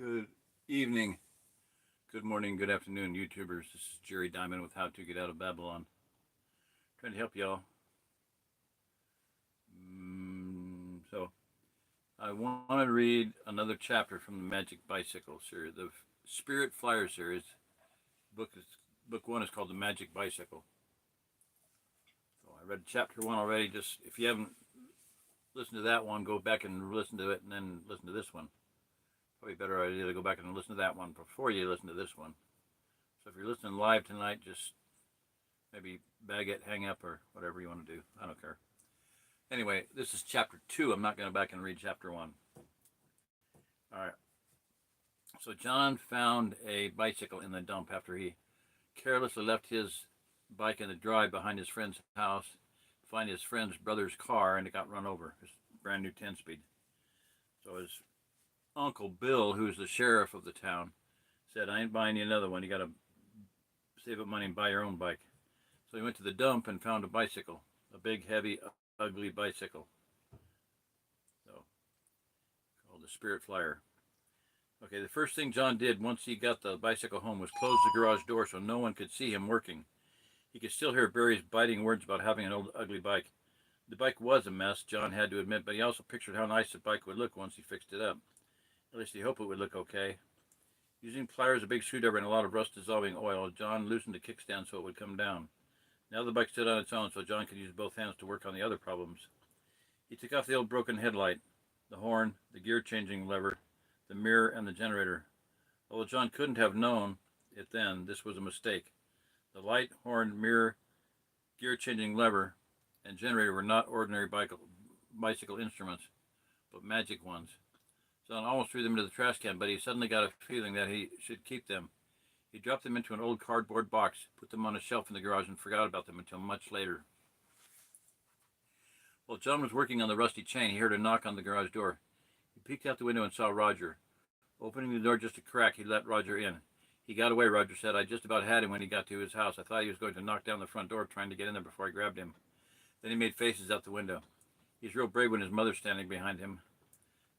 Good evening, good morning, good afternoon, YouTubers. This is Jerry Diamond with How to Get Out of Babylon. Trying to help y'all. So, I want to read another chapter from the Magic Bicycle series, the Spirit Flyer series. Book one is called The Magic Bicycle. So I read chapter one already. Just if you haven't listened to that one, go back and listen to it, and then listen to this one. Probably a better idea to go back and listen to that one before you listen to this one. So if you're listening live tonight, just maybe bag it, hang up, or whatever you want to do. I don't care. Anyway, this is chapter 2. I'm not going to back and read chapter 1. All right. So John found a bicycle in the dump after he carelessly left his bike in the drive behind his friend's house to find his friend's brother's car, and it got run over. His brand new 10-speed. So his Uncle Bill, who's the sheriff of the town, said, "I ain't buying you another one. You got to save up money and buy your own bike." So he went to the dump and found a bicycle, a big, heavy, ugly bicycle. So, called the Spirit Flyer. Okay, the first thing John did once he got the bicycle home was close the garage door so no one could see him working. He could still hear Barry's biting words about having an old, ugly bike. The bike was a mess, John had to admit, but he also pictured how nice the bike would look once he fixed it up. At least he hoped it would look okay. Using pliers, a big screwdriver, and a lot of rust-dissolving oil, John loosened the kickstand so it would come down. Now the bike stood on its own, so John could use both hands to work on the other problems. He took off the old broken headlight, the horn, the gear-changing lever, the mirror, and the generator. Although John couldn't have known it then, this was a mistake. The light, horn, mirror, gear-changing lever, and generator were not ordinary bicycle instruments, but magic ones. John almost threw them into the trash can, but he suddenly got a feeling that he should keep them. He dropped them into an old cardboard box, put them on a shelf in the garage, and forgot about them until much later. While John was working on the rusty chain, he heard a knock on the garage door. He peeked out the window and saw Roger. Opening the door just a crack, he let Roger in. "He got away," Roger said. "I just about had him when he got to his house. I thought he was going to knock down the front door trying to get in there before I grabbed him." Then he made faces out the window. "He's real brave when his mother's standing behind him."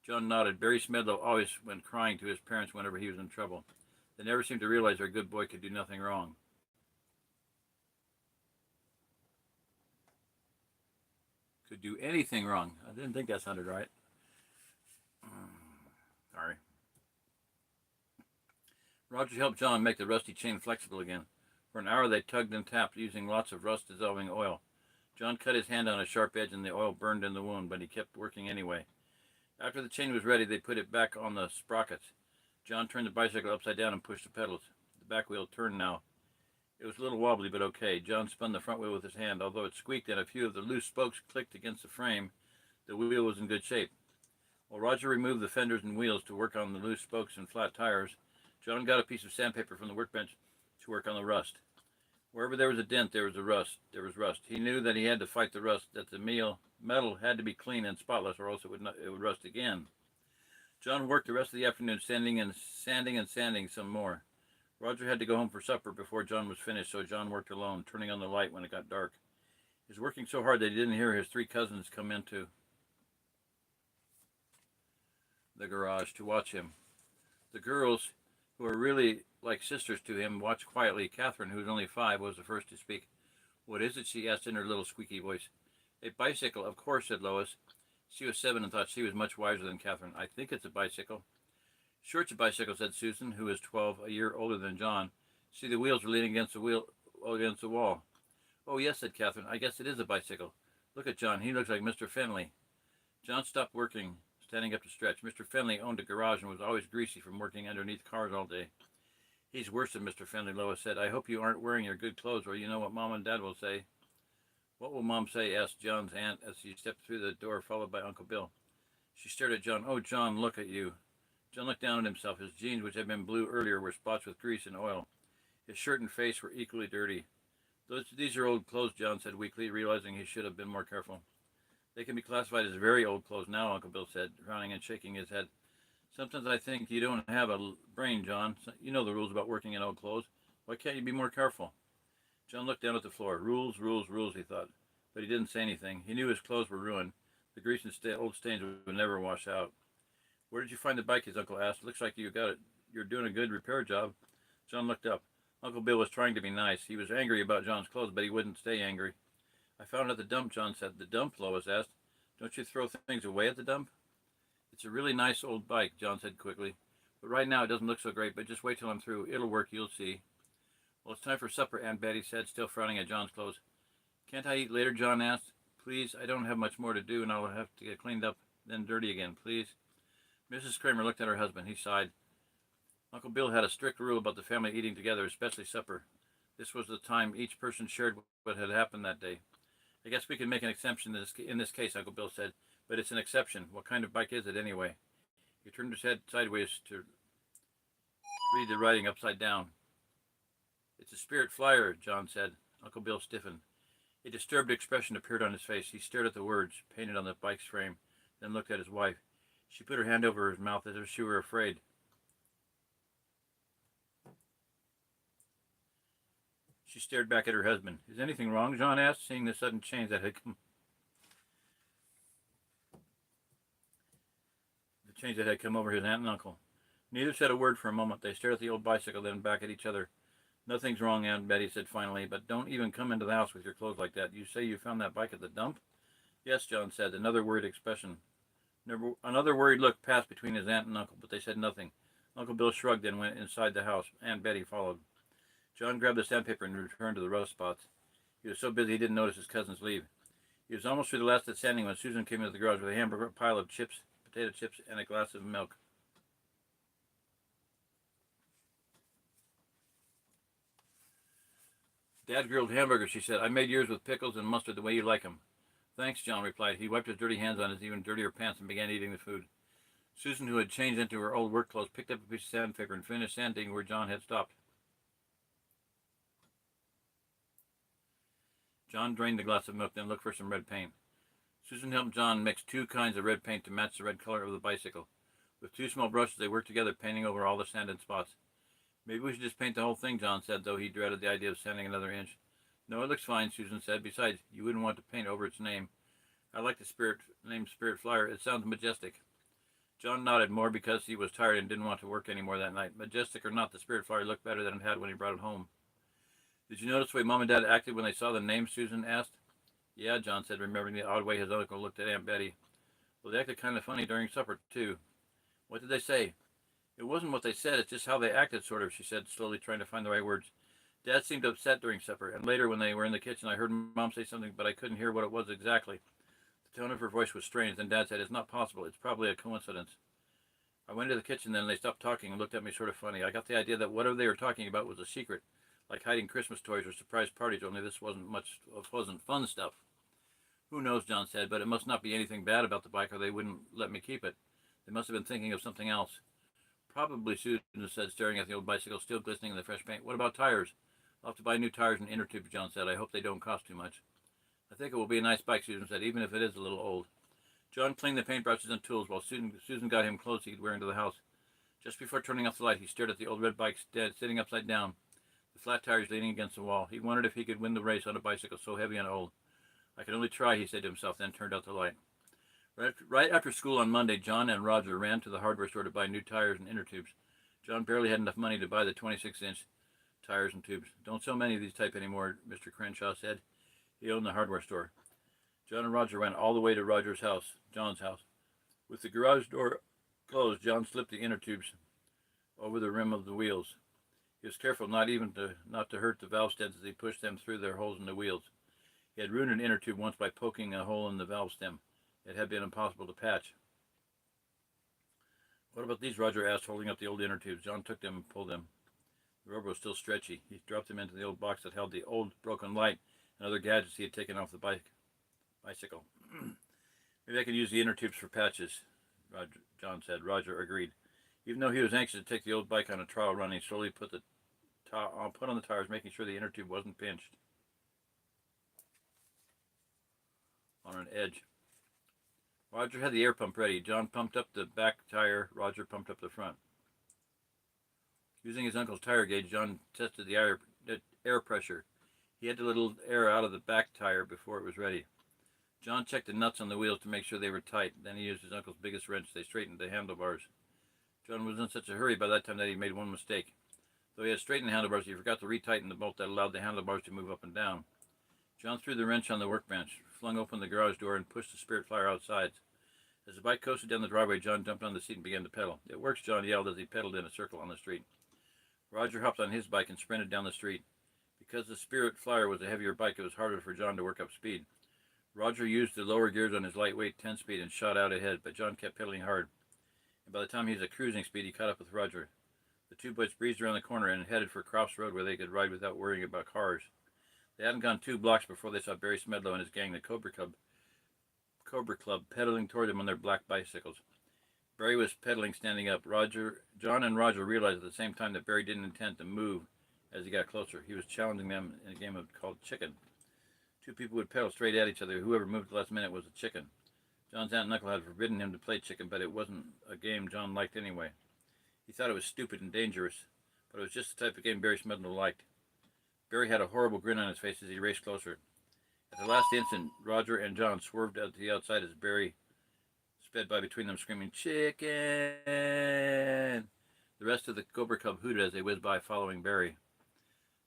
John nodded. Barry Smedlow always went crying to his parents whenever he was in trouble. They never seemed to realize their good boy could do nothing wrong. Could do anything wrong. I didn't think that sounded right. Sorry. Roger helped John make the rusty chain flexible again. For an hour they tugged and tapped, using lots of rust-dissolving oil. John cut his hand on a sharp edge and the oil burned in the wound, but he kept working anyway. After the chain was ready, they put it back on the sprockets. John turned the bicycle upside down and pushed the pedals. The back wheel turned now. It was a little wobbly, but okay. John spun the front wheel with his hand. Although it squeaked and a few of the loose spokes clicked against the frame, the wheel was in good shape. While Roger removed the fenders and wheels to work on the loose spokes and flat tires, John got a piece of sandpaper from the workbench to work on the rust. Wherever there was a dent, there was rust. He knew that he had to fight the rust, that the metal had to be clean and spotless, or else it would rust again. John worked the rest of the afternoon sanding and sanding some more. Roger had to go home for supper before John was finished, so John worked alone, turning on the light when it got dark. He was working so hard that he didn't hear his 3 cousins come into the garage to watch him. The girls, who were really like sisters to him, watched quietly. Catherine, who was only 5, was the first to speak. "What is it?" she asked in her little squeaky voice. "A bicycle, of course," said Lois. She was 7 and thought she was much wiser than Catherine. "I think it's a bicycle." "Sure it's a bicycle," said Susan, who was 12, a year older than John. "See, the wheels are leaning against the wall." "Oh, yes," said Catherine. "I guess it is a bicycle. Look at John. He looks like Mr. Fenley." John stopped working, standing up to stretch. Mr. Fenley owned a garage and was always greasy from working underneath cars all day. "He's worse than Mr. Fenley," Lois said. "I hope you aren't wearing your good clothes, or you know what Mom and Dad will say." "What will Mom say?" asked John's aunt as he stepped through the door, followed by Uncle Bill. She stared at John. "Oh, John, look at you." John looked down at himself. His jeans, which had been blue earlier, were spots with grease and oil. His shirt and face were equally dirty. "These are old clothes," John said weakly, realizing he should have been more careful. "They can be classified as very old clothes now," Uncle Bill said, frowning and shaking his head. "Sometimes I think you don't have a brain, John. You know the rules about working in old clothes. Why can't you be more careful?" John looked down at the floor. Rules, rules, rules, he thought. But he didn't say anything. He knew his clothes were ruined. The grease and old stains would never wash out. Where did you find the bike? His uncle asked. Looks like you got it. You're doing a good repair job. John looked up. Uncle Bill was trying to be nice. He was angry about John's clothes, but he wouldn't stay angry. I found it at the dump, John said. The dump? Lois asked. Don't you throw things away at the dump? It's a really nice old bike, John said quickly. But right now it doesn't look so great, but just wait till I'm through. It'll work, you'll see. Well, it's time for supper, Aunt Betty said, still frowning at John's clothes. Can't I eat later, John asked. Please, I don't have much more to do, and I'll have to get cleaned up, then dirty again, please. Mrs. Kramer looked at her husband. He sighed. Uncle Bill had a strict rule about the family eating together, especially supper. This was the time each person shared what had happened that day. I guess we can make an exception in this case, Uncle Bill said, but it's an exception. What kind of bike is it anyway? He turned his head sideways to read the writing upside down. It's a Spirit Flyer, John said. Uncle Bill stiffened. A disturbed expression appeared on his face. He stared at the words painted on the bike's frame, then looked at his wife. She put her hand over his mouth as if she were afraid. She stared back at her husband. Is anything wrong? John asked, seeing the sudden change that had come over his aunt and uncle. Neither said a word for a moment. They stared at the old bicycle, then back at each other. Nothing's wrong, Aunt Betty said finally, but don't even come into the house with your clothes like that. You say you found that bike at the dump? Yes, John said, another worried expression. Another worried look passed between his aunt and uncle, but they said nothing. Uncle Bill shrugged and went inside the house. Aunt Betty followed. John grabbed the sandpaper and returned to the rust spots. He was so busy he didn't notice his cousins leave. He was almost through the last of the sanding when Susan came into the garage with a hamburger, pile of chips, potato chips, and a glass of milk. Dad grilled hamburgers, she said. I made yours with pickles and mustard the way you like them. Thanks, John replied. He wiped his dirty hands on his even dirtier pants and began eating the food. Susan, who had changed into her old work clothes, picked up a piece of sandpaper and finished sanding where John had stopped. John drained the glass of milk, then looked for some red paint. Susan helped John mix 2 kinds of red paint to match the red color of the bicycle. With 2 small brushes, they worked together, painting over all the sanded spots. Maybe we should just paint the whole thing, John said, though he dreaded the idea of sanding another inch. No, it looks fine, Susan said. Besides, you wouldn't want to paint over its name. I like the name Spirit Flyer. It sounds majestic. John nodded, more because he was tired and didn't want to work anymore that night. Majestic or not, the Spirit Flyer looked better than it had when he brought it home. Did you notice the way Mom and Dad acted when they saw the name? Susan asked. Yeah, John said, remembering the odd way his uncle looked at Aunt Betty. Well, they acted kind of funny during supper, too. What did they say? It wasn't what they said, it's just how they acted, sort of, she said, slowly trying to find the right words. Dad seemed upset during supper, and later when they were in the kitchen, I heard Mom say something, but I couldn't hear what it was exactly. The tone of her voice was strange, and Dad said, it's not possible, it's probably a coincidence. I went into the kitchen then, and they stopped talking and looked at me sort of funny. I got the idea that whatever they were talking about was a secret, like hiding Christmas toys or surprise parties, only this wasn't fun stuff. Who knows, John said, but it must not be anything bad about the bike, or they wouldn't let me keep it. They must have been thinking of something else. Probably, Susan said, staring at the old bicycle, still glistening in the fresh paint. What about tires? I'll have to buy new tires and inner tubes, John said. I hope they don't cost too much. I think it will be a nice bike, Susan said, even if it is a little old. John cleaned the paintbrushes and tools while Susan got him clothes he could wear into the house. Just before turning off the light, he stared at the old red bike sitting upside down, the flat tires leaning against the wall. He wondered if he could win the race on a bicycle so heavy and old. I can only try, he said to himself, then turned out the light. Right after school on Monday, John and Roger ran to the hardware store to buy new tires and inner tubes. John barely had enough money to buy the 26-inch tires and tubes. Don't sell many of these type anymore, Mr. Crenshaw said. He owned the hardware store. John and Roger ran all the way to John's house. With the garage door closed, John slipped the inner tubes over the rim of the wheels. He was careful not to hurt the valve stems as he pushed them through their holes in the wheels. He had ruined an inner tube once by poking a hole in the valve stem. It had been impossible to patch. What about these? Roger asked, holding up the old inner tubes. John took them and pulled them. The rubber was still stretchy. He dropped them into the old box that held the old broken light and other gadgets he had taken off the bicycle. Maybe I could use the inner tubes for patches, John said. Roger agreed. Even though he was anxious to take the old bike on a trial run, he slowly put on the tires, making sure the inner tube wasn't pinched on an edge. Roger had the air pump ready. John pumped up the back tire. Roger pumped up the front. Using his uncle's tire gauge, John tested the air pressure. He had to let a little air out of the back tire before it was ready. John checked the nuts on the wheels to make sure they were tight. Then he used his uncle's biggest wrench. They straightened the handlebars. John was in such a hurry by that time that he made one mistake. Though he had straightened the handlebars, he forgot to retighten the bolt that allowed the handlebars to move up and down. John threw the wrench on the workbench, flung open the garage door, and pushed the Spirit Flyer outside. As the bike coasted down the driveway, John jumped on the seat and began to pedal. "It works," John yelled as he pedaled in a circle on the street. Roger hopped on his bike and sprinted down the street. Because the Spirit Flyer was a heavier bike, it was harder for John to work up speed. Roger used the lower gears on his lightweight 10-speed and shot out ahead, but John kept pedaling hard. And by the time he was at cruising speed, he caught up with Roger. The two boys breezed around the corner and headed for Crofts Road, where they could ride without worrying about cars. They hadn't gone 2 blocks before they saw Barry Smedlow and his gang, the Cobra Club, pedaling toward them on their black bicycles. Barry was pedaling standing up. John and Roger realized at the same time that Barry didn't intend to move as he got closer. He was challenging them in a game called Chicken. 2 people would pedal straight at each other. Whoever moved the last minute was a chicken. John's Aunt and Uncle had forbidden him to play chicken, but it wasn't a game John liked anyway. He thought it was stupid and dangerous, but it was just the type of game Barry Smedlow liked. Barry had a horrible grin on his face as he raced closer. At the last instant, Roger and John swerved out to the outside as Barry sped by between them, screaming, "Chicken!" The rest of the Cobra Club hooted as they whizzed by, following Barry.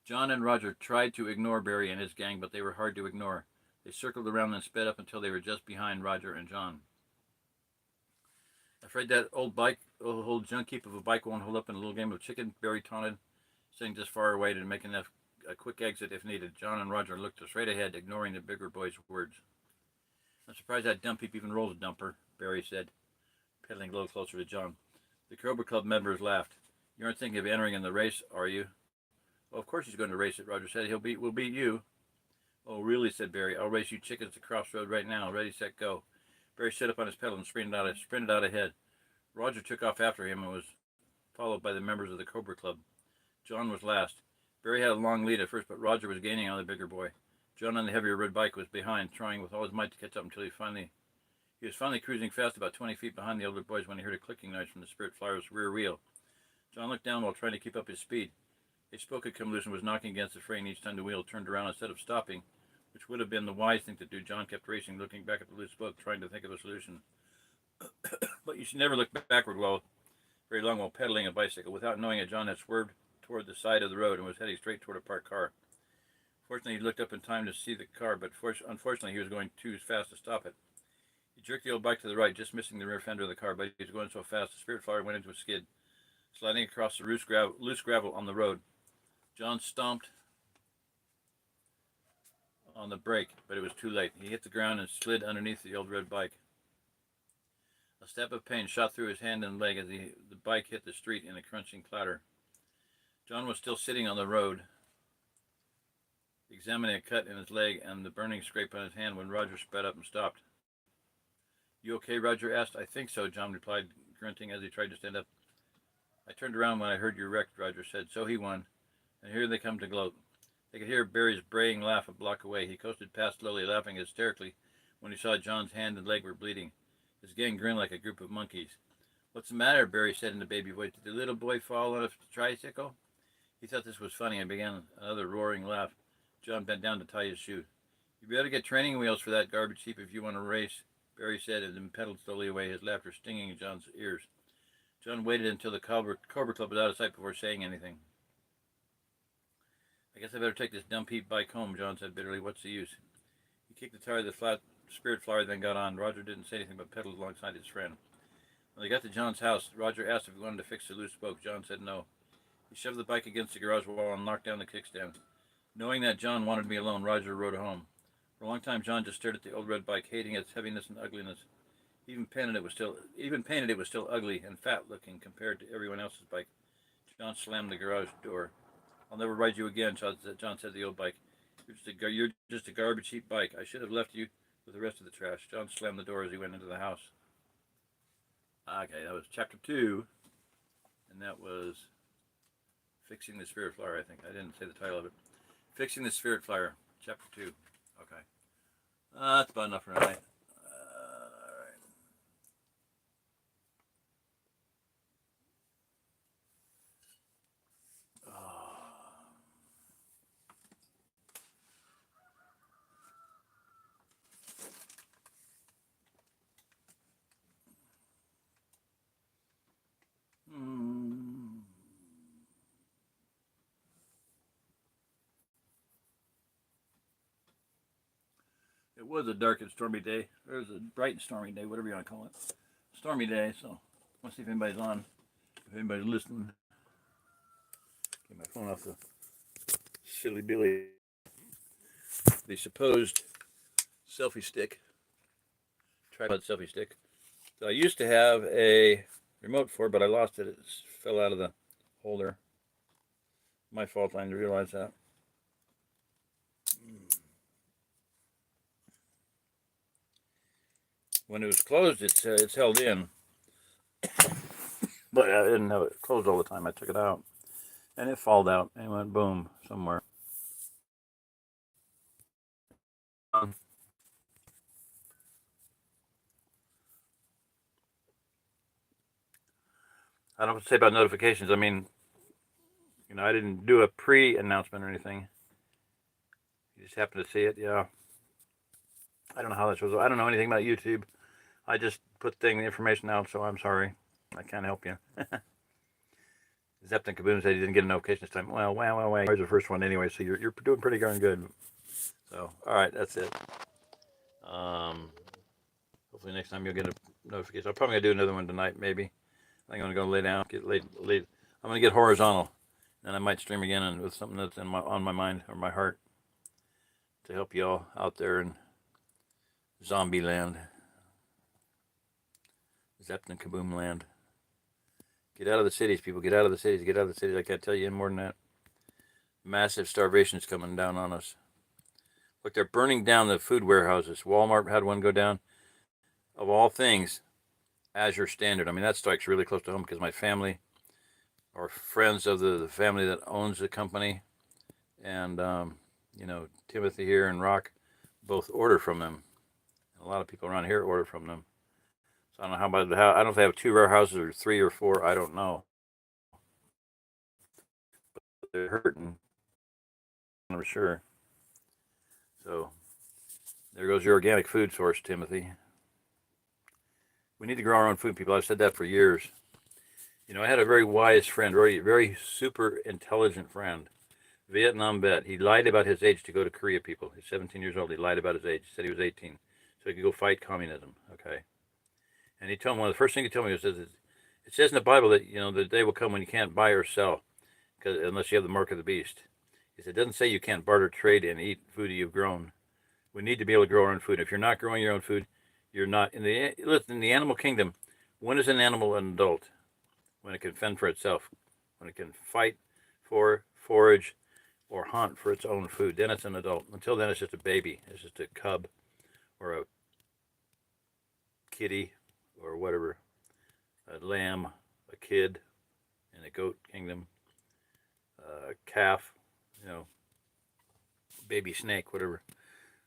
John and Roger tried to ignore Barry and his gang, but they were hard to ignore. They circled around and sped up until they were just behind Roger and John. "Afraid that old junk heap of a bike won't hold up in a little game of chicken?" Barry taunted, staying just far away to make a quick exit if needed. John and Roger looked straight ahead, ignoring the bigger boy's words. "I'm surprised that dump heap even rolls a dumper," Barry said, pedaling a little closer to John. The Cobra Club members laughed. "You aren't thinking of entering in the race, are you?" "Well, of course he's going to race it," Roger said. "We'll beat you." "Oh, really?" said Barry. "I'll race you chickens to Crofts Road right now. Ready, set, go." Barry stood up on his pedal and sprinted out ahead. Roger took off after him and was followed by the members of the Cobra Club. John was last. Barry had a long lead at first, but Roger was gaining on the bigger boy. John on the heavier red bike was behind, trying with all his might to catch up until he was finally cruising fast about 20 feet behind the older boys when he heard a clicking noise from the Spirit Flyer's rear wheel. John looked down while trying to keep up his speed. A spoke had come loose and was knocking against the frame each time the wheel turned around instead of stopping, which would have been the wise thing to do. John kept racing, looking back at the loose spoke, trying to think of a solution. But you should never look backward very long while pedaling a bicycle. Without knowing it, John had swerved toward the side of the road and was heading straight toward a parked car. Fortunately, he looked up in time to see the car, but unfortunately, he was going too fast to stop it. He jerked the old bike to the right, just missing the rear fender of the car, but he was going so fast the Spirit Flyer went into a skid, sliding across the loose gravel on the road. John stomped on the brake, but it was too late. He hit the ground and slid underneath the old red bike. A stab of pain shot through his hand and leg as the bike hit the street in a crunching clatter. John was still sitting on the road, examining a cut in his leg and the burning scrape on his hand when Roger sped up and stopped. "You okay?" Roger asked. "I think so," John replied, grunting as he tried to stand up. "I turned around when I heard you wrecked," Roger said. "So he won. And here they come to gloat." They could hear Barry's braying laugh a block away. He coasted past slowly, laughing hysterically when he saw John's hand and leg were bleeding. His gang grinned like a group of monkeys. "What's the matter?" Barry said in a baby voice. "Did the little boy fall on a tricycle?" He thought this was funny and began another roaring laugh. John bent down to tie his shoe. "You better get training wheels for that garbage heap if you want to race," Barry said, and then pedaled slowly away, his laughter stinging John's ears. John waited until the Cobra Club was out of sight before saying anything. "I guess I better take this dump heap bike home," John said bitterly. "What's the use?" He kicked the tire of the flat Spirit Flyer, then got on. Roger didn't say anything but pedaled alongside his friend. When they got to John's house, Roger asked if he wanted to fix the loose spoke. John said no. He shoved the bike against the garage wall and knocked down the kickstand. Knowing that John wanted to be alone, Roger rode home. For a long time, John just stared at the old red bike, hating its heaviness and ugliness. Even painted, it was still ugly and fat-looking compared to everyone else's bike. John slammed the garage door. "I'll never ride you again," John said to the old bike. You're just a garbage heap bike. I should have left you with the rest of the trash." John slammed the door as he went into the house. Okay, that was chapter 2, and that was Fixing the Spirit Flyer, I think. I didn't say the title of it. Fixing the Spirit Flyer, chapter 2. Okay. That's about enough for tonight. Alright. It was a dark and stormy day. Or it was a bright and stormy day, whatever you want to call it. Stormy day, so I want to see if anybody's on. If anybody's listening. Get my phone off the silly Billy. The supposed selfie stick. Tripod selfie stick. So I used to have a remote for it, but I lost it. It fell out of the holder. My fault. I didn't realize that. When it was closed, it's held in, but I didn't have it closed all the time. I took it out, and it falled out and went boom somewhere. I don't have to say about notifications. I mean, I didn't do a pre-announcement or anything. You just happened to see it, yeah. I don't know how that shows up. I don't know anything about YouTube. I just put the information out, so I'm sorry. I can't help you. Zepton Kaboom said he didn't get a notification this time. Well. Here's the first one anyway, so you're doing pretty darn good. So, all right, that's it. Hopefully next time you'll get a notification. I'm probably going to do another one tonight, maybe. I'm going to go lay down, get late. I'm going to get horizontal, and I might stream again and with something that's on my mind or my heart to help you all out there in zombie land. Zepton Kaboom land. Get out of the cities, people. Get out of the cities. Get out of the cities. I can't tell you any more than that. Massive starvation is coming down on us. Look, they're burning down the food warehouses. Walmart had one go down. Of all things, Azure Standard. I mean, that strikes really close to home because my family or friends of the family that owns the company and, Timothy here and Rock both order from them. And a lot of people around here order from them. So I don't know I don't know if they have 2 warehouses or 3 or 4. I don't know. But they're hurting. I'm sure. So there goes your organic food source, Timothy. We need to grow our own food, people. I've said that for years. I had a very wise friend, very, very super intelligent friend, Vietnam vet. He lied about his age to go to Korea, people. He's 17 years old. He lied about his age. He said he was 18. So he could go fight communism, okay? And he told me, one of the first things he told me was, it says in the Bible that, the day will come when you can't buy or sell unless you have the mark of the beast. He said, it doesn't say you can't barter, trade, and eat food you've grown. We need to be able to grow our own food. If you're not growing your own food, you're not. In the animal kingdom, when is an animal an adult? When it can fend for itself. When it can fight for, forage, or hunt for its own food. Then it's an adult. Until then, it's just a baby. It's just a cub or a kitty or whatever. A lamb, a kid in the goat kingdom, a calf, baby snake, whatever.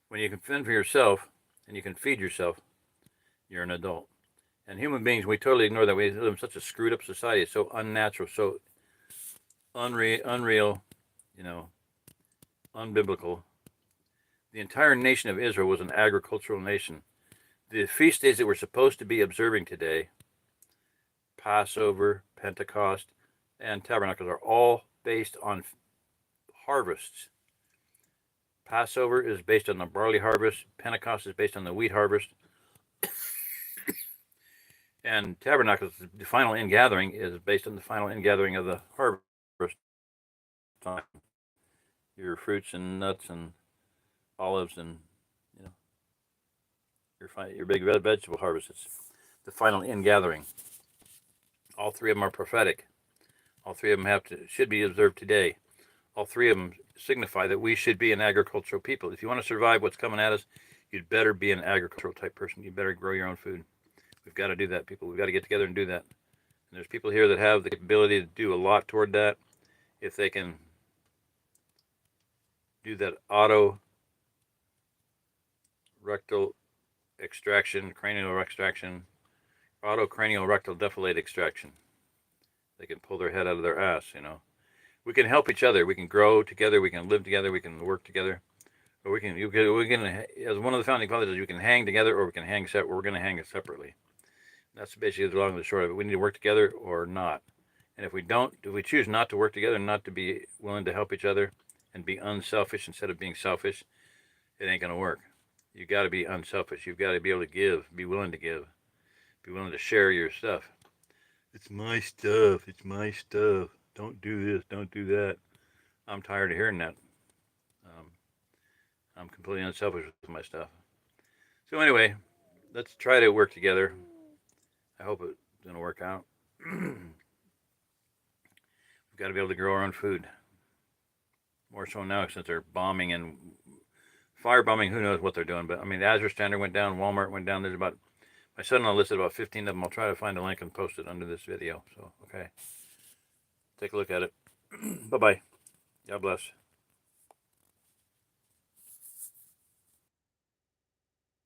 When you can fend for yourself and you can feed yourself, you're an adult. And human beings, we totally ignore that. We live in such a screwed up society. It's so unnatural, so unreal, unbiblical. The entire nation of Israel was an agricultural nation. The feast days that we're supposed to be observing today, Passover, Pentecost, and Tabernacles, are all based on harvests. Passover is based on the barley harvest. Pentecost is based on the wheat harvest. And Tabernacles, the final ingathering, is based on the final ingathering of the harvest time. Your fruits and nuts and olives and, your big vegetable harvest. It's the final ingathering. All 3 of them are prophetic. All 3 of them should be observed today. All 3 of them signify that we should be an agricultural people. If you want to survive what's coming at us, you'd better be an agricultural type person. You better grow your own food. We've got to do that, people. We've got to get together and do that. And there's people here that have the ability to do a lot toward that. If they can do that auto rectal extraction, cranial extraction, auto cranial rectal defilate extraction. They can pull their head out of their ass, We can help each other. We can grow together. We can live together. We can work together. Or we can, as one of the founding fathers, you can hang together or we can hang separate. We're going to hang it separately. That's basically the long and the short of it. We need to work together or not. And if we choose not to work together, not to be willing to help each other and be unselfish instead of being selfish, it ain't going to work. You got to be unselfish. You've got to be able to give, be willing to give, be willing to share your stuff. It's my stuff. It's my stuff. Don't do this. Don't do that. I'm tired of hearing that. Um, I'm completely unselfish with my stuff. So anyway, let's try to work together. I hope it's going to work out. We've got to be able to grow our own food. More so now since they're bombing and firebombing. Who knows what they're doing? But I mean, the Azure Standard went down. Walmart went down. There's about, my son-in-law listed about 15 of them. I'll try to find a link and post it under this video. So, okay. Take a look at it. Bye-bye. God bless.